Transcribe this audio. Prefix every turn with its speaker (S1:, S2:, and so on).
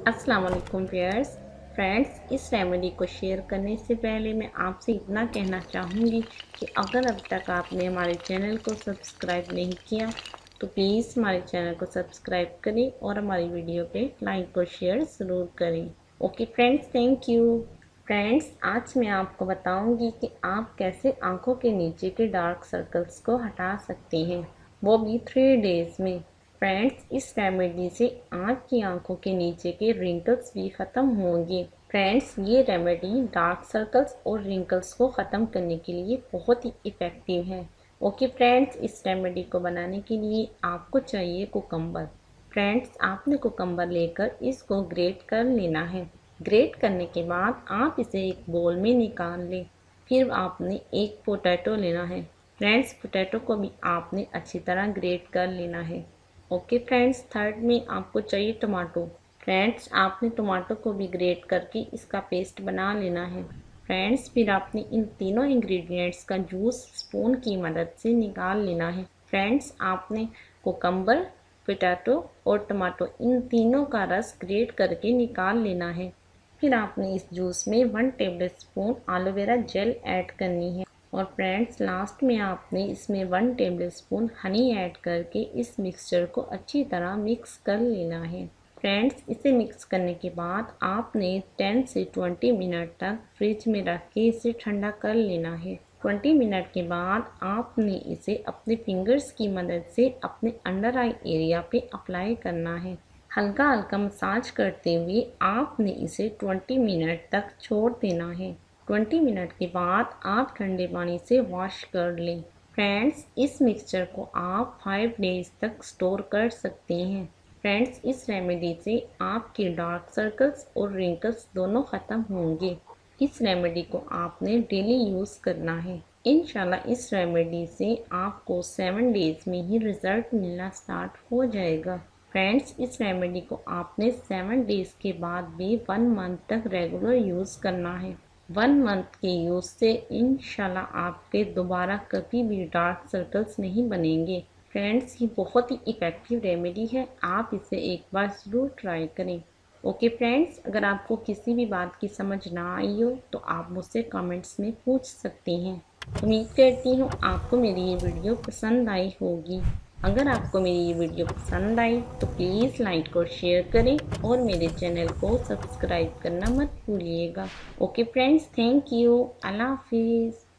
S1: अस्सलाम वालेकुम फ्रेंड्स, इस रेमेडी को शेयर करने से पहले मैं आपसे इतना कहना चाहूँगी कि अगर अब तक आपने हमारे चैनल को सब्सक्राइब नहीं किया तो प्लीज़ हमारे चैनल को सब्सक्राइब करें और हमारी वीडियो पे लाइक और शेयर ज़रूर करें। Okay friends, thank you. Friends, आज मैं आपको बताऊंगी कि आप कैसे आंखों के नीचे के डार्क सर्कल्स को हटा सकते हैं, वो भी 3 डेज़ में। फ्रेंड्स, इस रेमेडी से आपकी आंखों के नीचे के रिंकल्स भी ख़त्म होंगे। फ्रेंड्स, ये रेमेडी डार्क सर्कल्स और रिंकल्स को ख़त्म करने के लिए बहुत ही इफ़ेक्टिव है। ओके फ्रेंड्स, इस रेमेडी को बनाने के लिए आपको चाहिए कुकम्बर। फ्रेंड्स, आपने कुकम्बर लेकर इसको ग्रेट कर लेना है। ग्रेट करने के बाद आप इसे एक बोल में निकाल लें। फिर आपने एक पोटैटो लेना है। फ्रेंड्स, पोटैटो को भी आपने अच्छी तरह ग्रेट कर लेना है। ओके फ्रेंड्स, थर्ड में आपको चाहिए टमाटो। फ्रेंड्स, आपने टमाटो को भी ग्रेट करके इसका पेस्ट बना लेना है। फ्रेंड्स, फिर आपने इन तीनों इंग्रेडिएंट्स का जूस स्पून की मदद से निकाल लेना है। फ्रेंड्स, आपने कुकम्बर, पोटैटो और टमाटो इन तीनों का रस ग्रेट करके निकाल लेना है। फिर आपने इस जूस में 1 table spoon aloe vera gel add करनी है। और फ्रेंड्स, लास्ट में आपने इसमें 1 टेबल स्पून हनी ऐड करके इस मिक्सचर को अच्छी तरह मिक्स कर लेना है। फ्रेंड्स, इसे मिक्स करने के बाद आपने 10 से 20 मिनट तक फ्रिज में रख के इसे ठंडा कर लेना है। 20 मिनट के बाद आपने इसे अपने फिंगर्स की मदद से अपने अंडर आई एरिया पे अप्लाई करना है। हल्का हल्का मसाज करते हुए आपने इसे 20 मिनट तक छोड़ देना है। 20 मिनट के बाद आप ठंडे पानी से वॉश कर लें। फ्रेंड्स, इस मिक्सचर को आप 5 डेज़ तक स्टोर कर सकते हैं। फ्रेंड्स, इस रेमेडी से आपके डार्क सर्कल्स और रिंकल्स दोनों ख़त्म होंगे। इस रेमेडी को आपने डेली यूज़ करना है। इंशाल्लाह इस रेमेडी से आपको 7 डेज़ में ही रिज़ल्ट मिलना स्टार्ट हो जाएगा। फ्रेंड्स, इस रेमेडी को आपने 7 डेज़ के बाद भी 1 मंथ तक रेगुलर यूज़ करना है। 1 मंथ के यूज़ से इंशाल्लाह आपके दोबारा कभी भी डार्क सर्कल्स नहीं बनेंगे। फ्रेंड्स, ये बहुत ही इफ़ेक्टिव रेमेडी है, आप इसे एक बार ज़रूर ट्राई करें। ओके फ्रेंड्स, अगर आपको किसी भी बात की समझ ना आई हो तो आप मुझसे कमेंट्स में पूछ सकते हैं। उम्मीद करती हूँ आपको मेरी ये वीडियो पसंद आई होगी। अगर आपको मेरी ये वीडियो पसंद आई तो प्लीज़ लाइक और शेयर करें और मेरे चैनल को सब्सक्राइब करना मत भूलिएगा। Okay friends, thank you. अल्लाह हाफिज़।